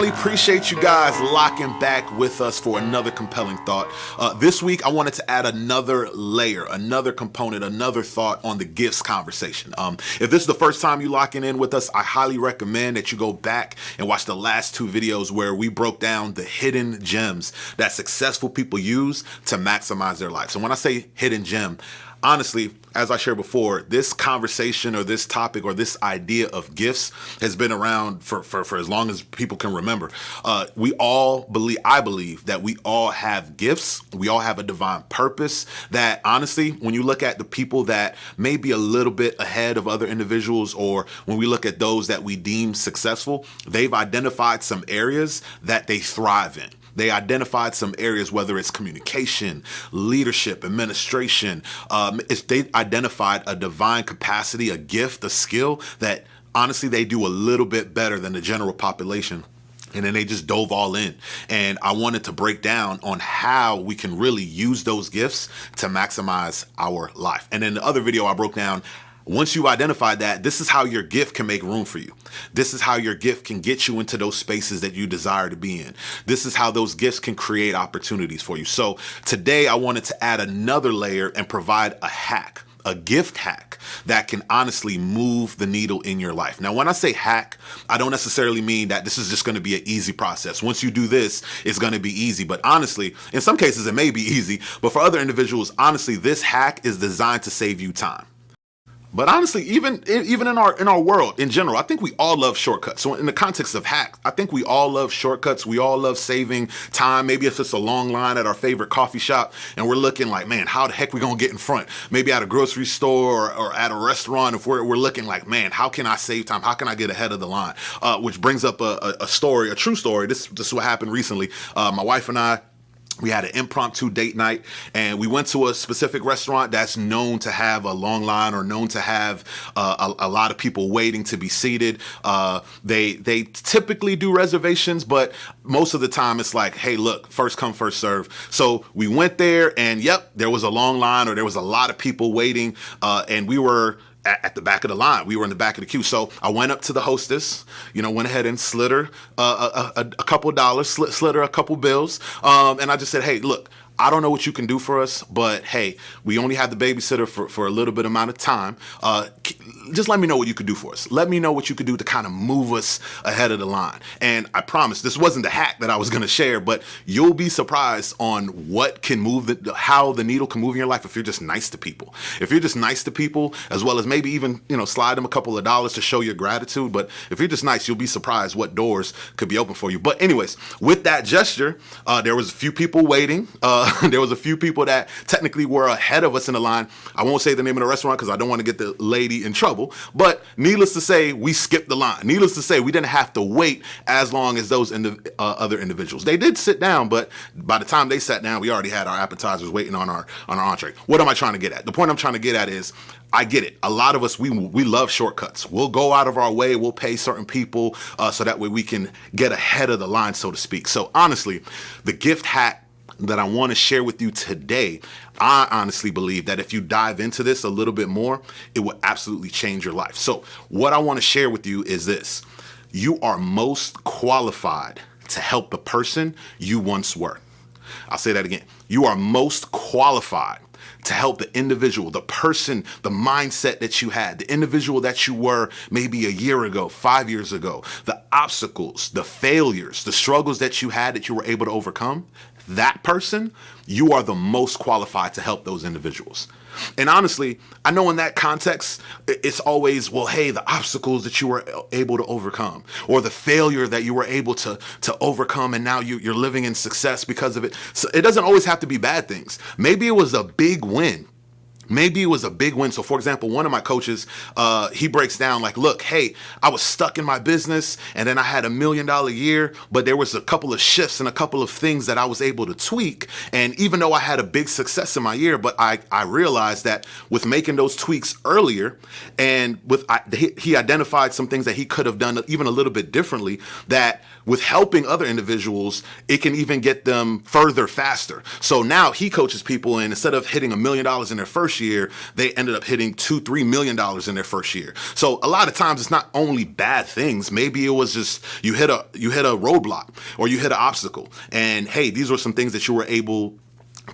family, appreciate you guys locking back with us for another compelling thought. This week, I wanted to add another layer, another component, another thought on the gifts conversation. If this is the first time you locking in with us, I highly recommend that you go back and watch the last two videos where we broke down the hidden gems that successful people use to maximize their life. So when I say hidden gem, honestly, as I shared before, this conversation or this topic or this idea of gifts has been around for as long as people can remember. I believe that we all have gifts. We all have a divine purpose that honestly, when you look at the people that may be a little bit ahead of other individuals, or when we look at those that we deem successful, they've identified some areas that they thrive in. They identified some areas, whether it's communication, leadership, administration. They identified a divine capacity, a gift, a skill that honestly they do a little bit better than the general population. And then they just dove all in. And I wanted to break down on how we can really use those gifts to maximize our life. And in the other video, I broke down, once you've identified that, this is how your gift can make room for you. This is how your gift can get you into those spaces that you desire to be in. This is how those gifts can create opportunities for you. So today I wanted to add another layer and provide a hack, a gift hack that can honestly move the needle in your life. Now, when I say hack, I don't necessarily mean that this is just going to be an easy process. Once you do this, it's going to be easy. But honestly, in some cases, it may be easy. But for other individuals, honestly, this hack is designed to save you time. But honestly, even in our world in general, I think we all love shortcuts. So in the context of hack, I think we all love shortcuts. We all love saving time. Maybe if it's a long line at our favorite coffee shop and we're looking like, man, how the heck we gonna get in front? Maybe at a grocery store or at a restaurant, if we're looking like, man, how can I save time? How can I get ahead of the line? Which brings up a story, a true story. This is what happened recently. My wife and I, we had an impromptu date night, and we went to a specific restaurant that's known to have a long line or known to have a lot of people waiting to be seated. They typically do reservations, but most of the time it's like, hey, look, first come, first serve. So we went there, and yep, there was a long line, or there was a lot of people waiting, and we were at the back of the line. We were in the back of the queue. So I went up to the hostess, went ahead and slid her a couple of dollars, slid her a couple bills. And I just said, hey, look, I don't know what you can do for us, but hey, we only have the babysitter for a little bit amount of time. Just let me know what you could do for us. Let me know what you could do to kind of move us ahead of the line. And I promise this wasn't the hack that I was going to share, but you'll be surprised on what can move, how the needle can move in your life if you're just nice to people. If you're just nice to people, as well as maybe even, slide them a couple of dollars to show your gratitude. But if you're just nice, you'll be surprised what doors could be open for you. But anyways, with that gesture, there was a few people waiting. There was a few people that technically were ahead of us in the line. I won't say the name of the restaurant because I don't want to get the lady in trouble. But needless to say, we skipped the line. Needless to say, we didn't have to wait as long as those other individuals. They did sit down, but by the time they sat down, we already had our appetizers waiting on our entree. What am I trying to get at? The point I'm trying to get at is, I get it. A lot of us, we love shortcuts. We'll go out of our way. We'll pay certain people so that way we can get ahead of the line, so to speak. So honestly, the gift hack that I want to share with you today, I honestly believe that if you dive into this a little bit more, it will absolutely change your life. So what I want to share with you is this. You are most qualified to help the person you once were. I'll say that again. You are most qualified to help the individual, the person, the mindset that you had, the individual that you were maybe a year ago, 5 years ago, the obstacles, the failures, the struggles that you had that you were able to overcome. That person, you are the most qualified to help those individuals. And honestly, I know in that context, it's always, well, hey, the obstacles that you were able to overcome, or the failure that you were able to overcome, and now you're living in success because of it. So it doesn't always have to be bad things. Maybe it was a big win. Maybe it was a big win. So for example, one of my coaches, he breaks down like, look, hey, I was stuck in my business and then I had $1 million year, but there was a couple of shifts and a couple of things that I was able to tweak. And even though I had a big success in my year, but I realized that with making those tweaks earlier and he identified some things that he could have done even a little bit differently, that with helping other individuals, it can even get them further faster. So now he coaches people, and instead of hitting $1 million in their first first year, they ended up hitting $2-3 million in their first year. So a lot of times it's not only bad things. Maybe it was just you hit a roadblock or you hit an obstacle, and hey, these were some things that you were able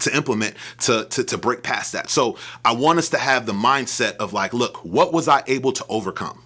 to implement to break past that. So I want us to have the mindset of like, look, what was I able to overcome?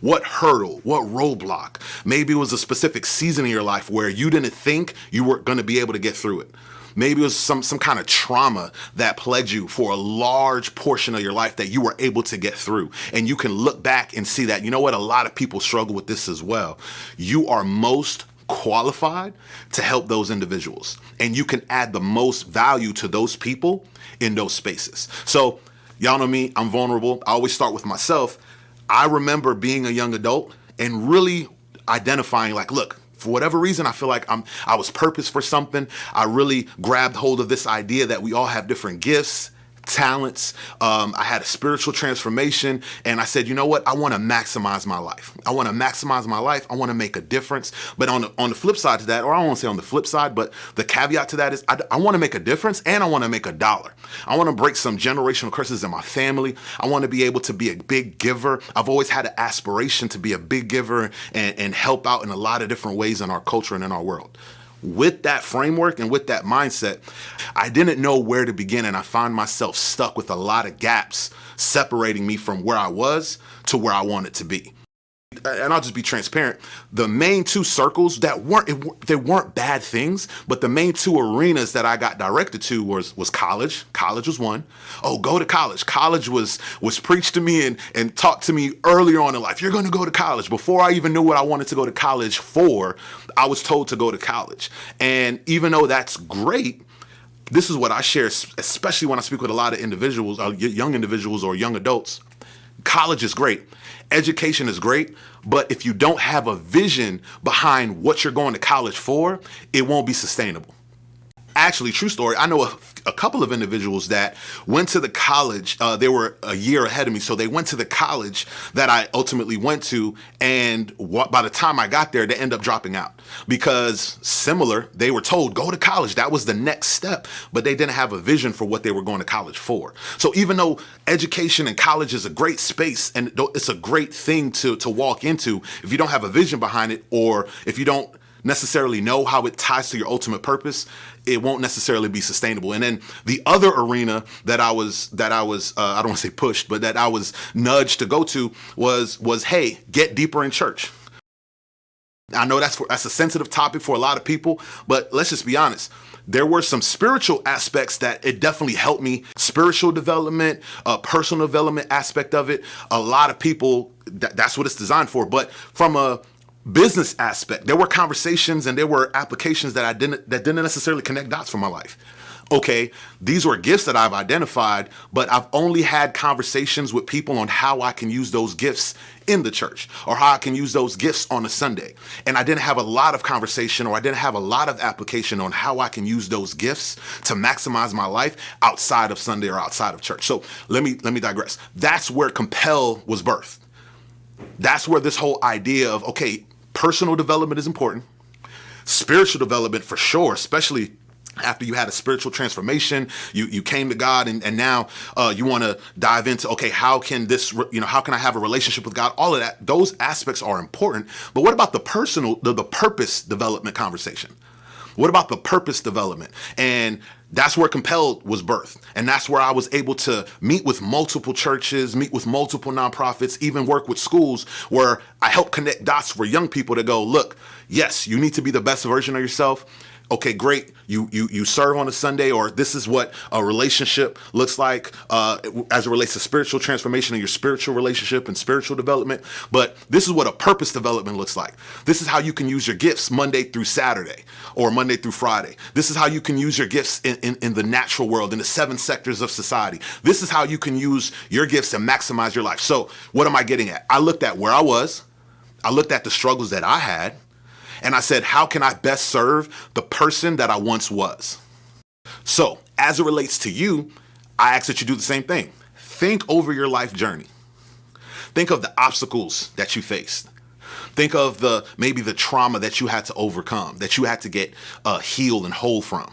What hurdle, what roadblock? Maybe it was a specific season in your life where you didn't think you were going to be able to get through it. Maybe it was some kind of trauma that plagued you for a large portion of your life that you were able to get through. And you can look back and see that, you know what, a lot of people struggle with this as well. You are most qualified to help those individuals, and you can add the most value to those people in those spaces. So y'all know me, I'm vulnerable. I always start with myself. I remember being a young adult and really identifying like, look, for whatever reason, I feel like I was purposed for something. I really grabbed hold of this idea that we all have different gifts, talents. I had a spiritual transformation, and I said, you know what? I want to maximize my life. I want to maximize my life. I want to make a difference. But on the flip side to that, or I don't want to say on the flip side, but the caveat to that is I want to make a difference, and I want to make a dollar. I want to break some generational curses in my family. I want to be able to be a big giver. I've always had an aspiration to be a big giver and help out in a lot of different ways in our culture and in our world. With that framework and with that mindset, I didn't know where to begin, and I found myself stuck with a lot of gaps separating me from where I was to where I wanted to be. And I'll just be transparent. The main two circles that weren't bad things, but the main two arenas that I got directed to was college. College was one. Oh, go to college. College was preached to me and taught to me earlier on in life. You're going to go to college. Before I even knew what I wanted to go to college for, I was told to go to college. And even though that's great, this is what I share, especially when I speak with a lot of individuals, young individuals or young adults. College is great. Education is great, but if you don't have a vision behind what you're going to college for, it won't be sustainable. Actually, true story, I know a couple of individuals that went to the college, they were a year ahead of me, so they went to the college that I ultimately went to, and by the time I got there, they ended up dropping out. Because similar, they were told, go to college, that was the next step, but they didn't have a vision for what they were going to college for. So even though education and college is a great space, and it's a great thing to walk into, if you don't have a vision behind it, or if you don't necessarily know how it ties to your ultimate purpose, it won't necessarily be sustainable. And then the other arena that I was I don't want to say pushed, but that I was nudged to go to was hey, get deeper in church. I know that's a sensitive topic for a lot of people, but let's just be honest. There were some spiritual aspects that it definitely helped me. Spiritual development, personal development aspect of it. A lot of people, that's what it's designed for. But from a business aspect, there were conversations and there were applications that didn't necessarily connect dots for my life. Okay, these were gifts that I've identified, but I've only had conversations with people on how I can use those gifts in the church or how I can use those gifts on a Sunday. And I didn't have a lot of conversation, or I didn't have a lot of application on how I can use those gifts to maximize my life outside of Sunday or outside of church. So let me digress. That's where Compel was birthed. That's where this whole idea of, okay, personal development is important. Spiritual development for sure, especially after you had a spiritual transformation, you came to God, and now you want to dive into, okay, how can I have a relationship with God? All of that, those aspects are important. But what about the purpose development conversation? What about the purpose development? And that's where Compelled was birthed. And that's where I was able to meet with multiple churches, meet with multiple nonprofits, even work with schools where I help connect dots for young people to go, look, yes, you need to be the best version of yourself. Okay, great. You serve on a Sunday, or this is what a relationship looks like as it relates to spiritual transformation and your spiritual relationship and spiritual development. But this is what a purpose development looks like. This is how you can use your gifts Monday through Saturday or Monday through Friday. This is how you can use your gifts in the natural world, in the 7 sectors of society. This is how you can use your gifts to maximize your life. So what am I getting at? I looked at where I was. I looked at the struggles that I had. And I said, how can I best serve the person that I once was? So as it relates to you, I ask that you do the same thing. Think over your life journey. Think of the obstacles that you faced. Think of maybe the trauma that you had to overcome, that you had to get healed and whole from.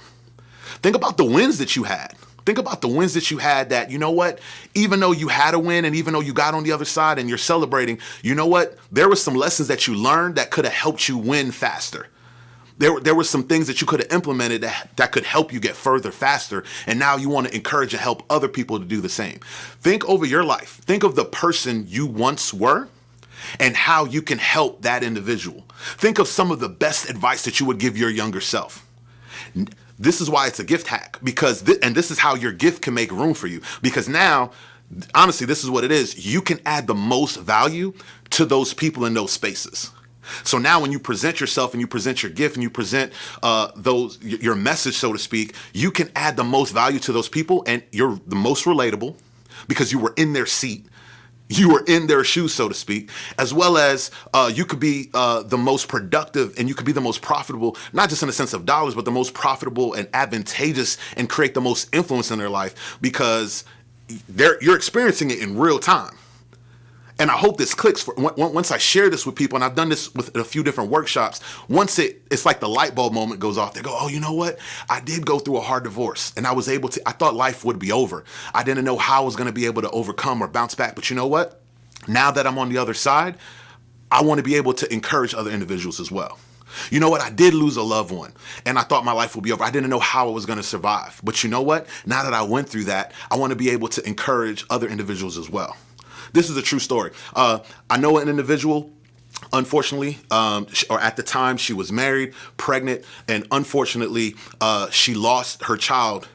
Think about the wins that you had. Think about the wins that you had that, you know what, even though you had a win and even though you got on the other side and you're celebrating, you know what, there were some lessons that you learned that could have helped you win faster. There were some things that you could have implemented that could help you get further faster. And now you want to encourage and help other people to do the same. Think over your life. Think of the person you once were and how you can help that individual. Think of some of the best advice that you would give your younger self. This is why it's a gift hack, because this is how your gift can make room for you. Because now, honestly, this is what it is. You can add the most value to those people in those spaces. So now when you present yourself and you present your gift and you present your message, so to speak, you can add the most value to those people, and you're the most relatable because you were in their seat. You were in their shoes, so to speak, as well as you could be the most productive and you could be the most profitable, not just in the sense of dollars, but the most profitable and advantageous and create the most influence in their life because you're experiencing it in real time. And I hope this clicks once I share this with people, and I've done this with a few different workshops. Once it's like the light bulb moment goes off. They go, oh, you know what? I did go through a hard divorce, and I thought life would be over. I didn't know how I was going to be able to overcome or bounce back. But you know what? Now that I'm on the other side, I want to be able to encourage other individuals as well. You know what? I did lose a loved one, and I thought my life would be over. I didn't know how I was going to survive. But you know what? Now that I went through that, I want to be able to encourage other individuals as well. This is a true story. I know an individual, unfortunately, or at the time she was married, pregnant, and unfortunately, she lost her child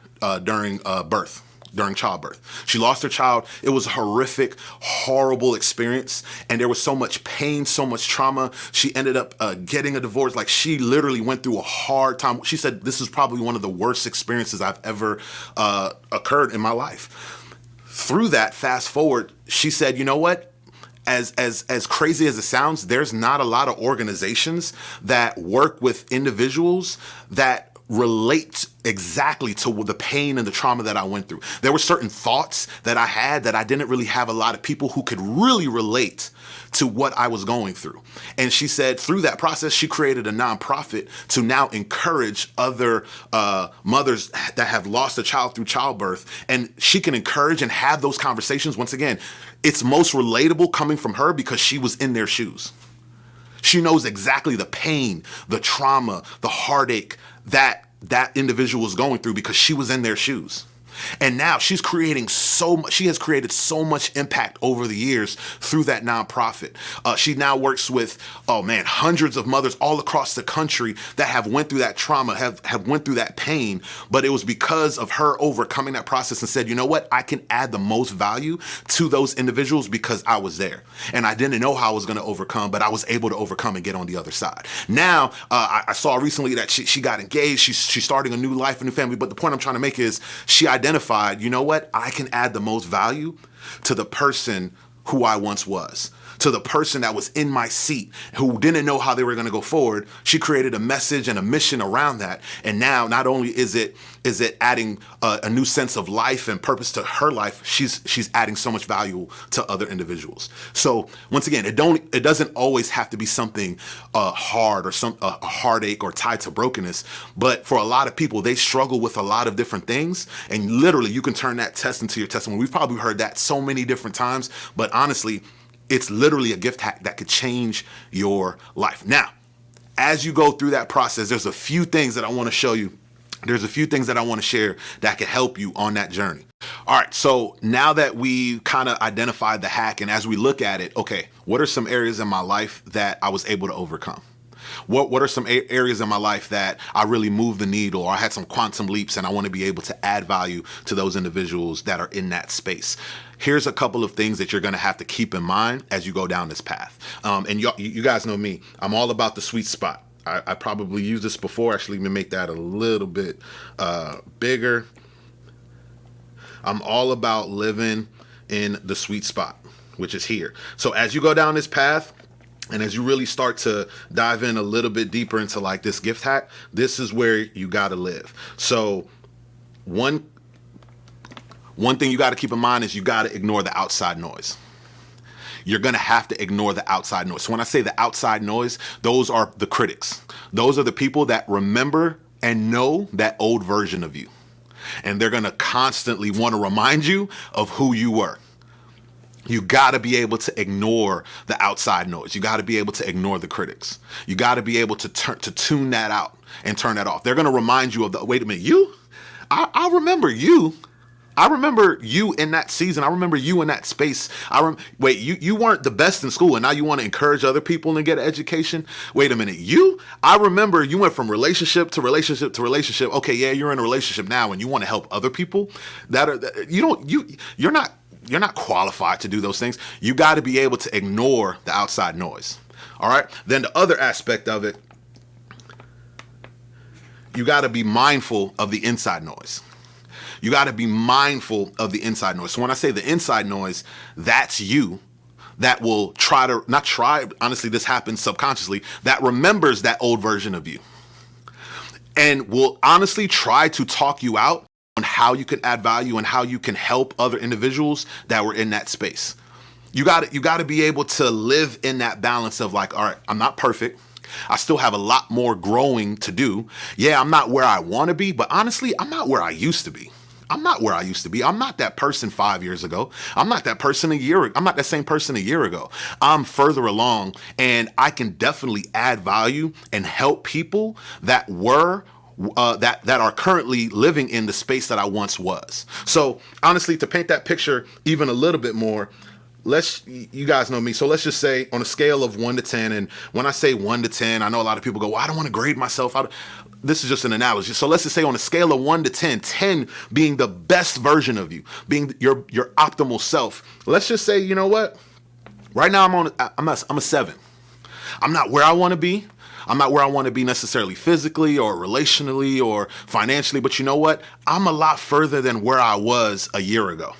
during childbirth. She lost her child. It was a horrific, horrible experience. And there was so much pain, so much trauma. She ended up getting a divorce. Like, she literally went through a hard time. She said, this is probably one of the worst experiences I've ever occurred in my life. Through that, fast forward, she said, you know what? As crazy as it sounds, there's not a lot of organizations that work with individuals that relate exactly to the pain and the trauma that I went through. There were certain thoughts that I had that I didn't really have a lot of people who could really relate to what I was going through. And she said through that process, she created a nonprofit to now encourage other mothers that have lost a child through childbirth. And she can encourage and have those conversations. Once again, it's most relatable coming from her because she was in their shoes. She knows exactly the pain, the trauma, the heartache that individual was going through because she was in their shoes. And now she has created so much impact over the years through that nonprofit. She now works with, hundreds of mothers all across the country that have went through that trauma, have went through that pain. But it was because of her overcoming that process and said, you know what, I can add the most value to those individuals because I was there. And I didn't know how I was going to overcome, but I was able to overcome and get on the other side. Now, I saw recently that she got engaged. She's starting a new life, a new family. But the point I'm trying to make is she identified, you know what? I can add the most value to the person who I once was, to the person that was in my seat, who didn't know how they were going to go forward. She created a message and a mission around that. And now not only is it adding a new sense of life and purpose to her life, she's adding so much value to other individuals. So once again, it doesn't always have to be something hard or a heartache or tied to brokenness. But for a lot of people, they struggle with a lot of different things. And literally, you can turn that test into your testimony. We've probably heard that so many different times, but honestly, it's literally a gift hack that could change your life. Now, as you go through that process, there's a few things that I want to show you. There's a few things that I want to share that can help you on that journey. All right, so now that we kind of identified the hack, and as we look at it, okay, what are some areas in my life that I was able to overcome? What are some areas in my life that I really moved the needle, or I had some quantum leaps and I want to be able to add value to those individuals that are in that space? Here's a couple of things that you're going to have to keep in mind as you go down this path. And you guys know me. I'm all about the sweet spot. I probably used this before. Actually, let me make that a little bit bigger. I'm all about living in the sweet spot, which is here. So as you go down this path, and as you really start to dive in a little bit deeper into like this gift hack, this is where you got to live. So one thing you got to keep in mind is you got to ignore the outside noise. You're going to have to ignore the outside noise. So when I say the outside noise, those are the critics. Those are the people that remember and know that old version of you. and they're going to constantly want to remind you of who you were. You got to be able to ignore the outside noise. You got to be able to ignore the critics. You got to be able to tune that out and turn that off. They're going to remind you of wait a minute, you? I remember you. I remember you in that season. I remember you in that space. Wait, you weren't the best in school, and now you want to encourage other people to get an education? Wait a minute, I remember you went from relationship to relationship to relationship. Okay, yeah, you're in a relationship now, and you want to help other people. You're not qualified to do those things. You got to be able to ignore the outside noise. All right. Then the other aspect of it, you got to be mindful of the inside noise. You got to be mindful of the inside noise. So when I say the inside noise, that's you that will honestly, this happens subconsciously, that remembers that old version of you and will honestly try to talk you out on how you can add value and how you can help other individuals that were in that space. You got to be able to live in that balance of like, all right, I'm not perfect. I still have a lot more growing to do. Yeah, I'm not where I want to be, but honestly, I'm not where I used to be. I'm not where I used to be. I'm not that person 5 years ago. I'm not that person I'm not that same person a year ago. I'm further along, and I can definitely add value and help people that are currently living in the space that I once was. So honestly, to paint that picture even a little bit more, you guys know me. So let's just say on a scale of 1 to 10. And when I say 1 to 10, I know a lot of people go, well, I don't want to grade myself. This is just an analogy. So let's just say on a scale of 1 to 10, 10 being the best version of you, being your optimal self. Let's just say, you know what? Right now I'm a 7. I'm not where I want to be. I'm not where I want to be necessarily physically or relationally or financially. But you know what? I'm a lot further than where I was a year ago.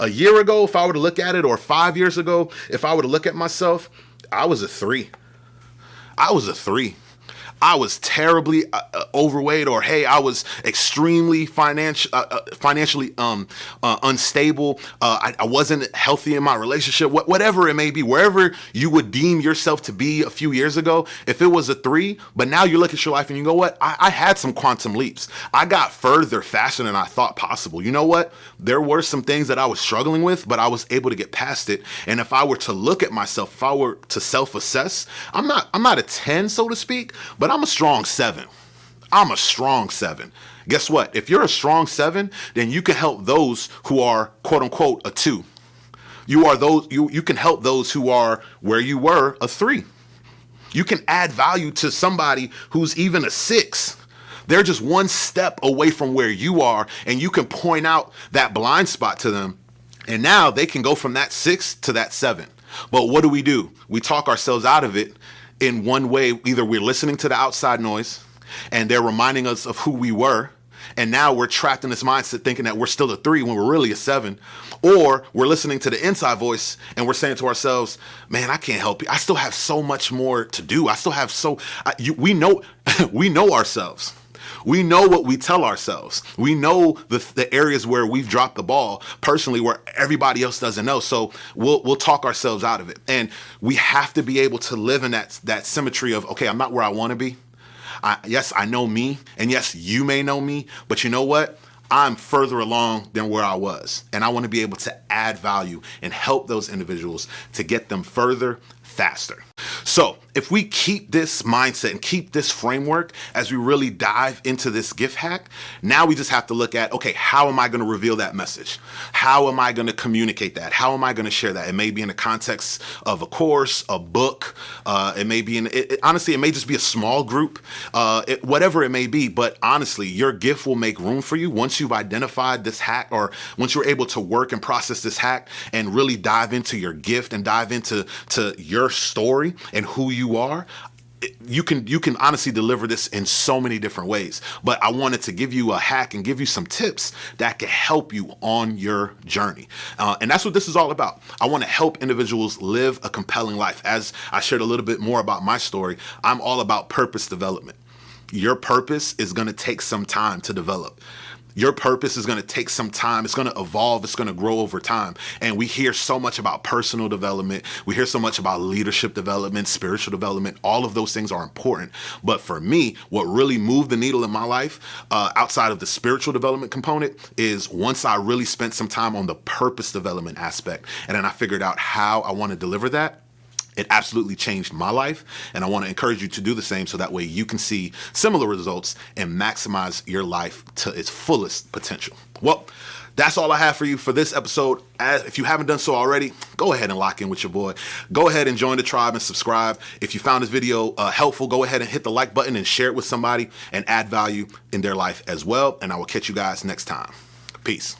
A year ago, if I were to look at it, or 5 years ago, if I were to look at myself, I was a 3. I was a 3. I was terribly overweight, or hey, I was extremely financially unstable. I wasn't healthy in my relationship. Whatever it may be, wherever you would deem yourself to be a few years ago, if it was a 3, but now you look at your life and you go, what? I had some quantum leaps. I got further faster than I thought possible. You know what? There were some things that I was struggling with, but I was able to get past it. And if I were to look at myself, if I were to self-assess, I'm not a 10, so to speak, but I'm a strong 7. I'm a strong 7. Guess what? If you're a strong 7, then you can help those who are quote unquote a 2. You can help those who are where you were a 3. You can add value to somebody who's even a 6. They're just one step away from where you are, and you can point out that blind spot to them. And now they can go from that 6 to that 7. But what do? We talk ourselves out of it in one way. Either we're listening to the outside noise and they're reminding us of who we were, and now we're trapped in this mindset thinking that we're still a 3 when we're really a 7. Or we're listening to the inside voice and we're saying to ourselves, man, I can't help you. I still have so much more to do. I still have we know we know ourselves. We know what we tell ourselves. We know the areas where we've dropped the ball personally, where everybody else doesn't know. So we'll talk ourselves out of it. And we have to be able to live in that symmetry of, okay, I'm not where I want to be. Yes, I know me. And yes, you may know me. But you know what? I'm further along than where I was. And I want to be able to add value and help those individuals to get them further, faster. So if we keep this mindset and keep this framework as we really dive into this gift hack, now we just have to look at, okay, how am I going to reveal that message? How am I going to communicate that? How am I going to share that? It may be in the context of a course, a book. It may be honestly, it may just be a small group, whatever it may be. But honestly, your gift will make room for you once you've identified this hack, or once you're able to work and process this hack and really dive into your gift and dive into your story and who you are. You can honestly deliver this in so many different ways, but I wanted to give you a hack and give you some tips that can help you on your journey. And that's what this is all about. I want to help individuals live a compelling life. As I shared a little bit more about my story, I'm all about purpose development. Your purpose is going to take some time to develop. Your purpose is going to take some time. It's going to evolve. It's going to grow over time. And we hear so much about personal development. We hear so much about leadership development, spiritual development. All of those things are important. But for me, what really moved the needle in my life, outside of the spiritual development component, is once I really spent some time on the purpose development aspect. And then I figured out how I want to deliver that. It absolutely changed my life, and I want to encourage you to do the same so that way you can see similar results and maximize your life to its fullest potential. Well, that's all I have for you for this episode. If you haven't done so already, go ahead and lock in with your boy. Go ahead and join the tribe and subscribe. If you found this video helpful, go ahead and hit the like button and share it with somebody and add value in their life as well. And I will catch you guys next time. Peace.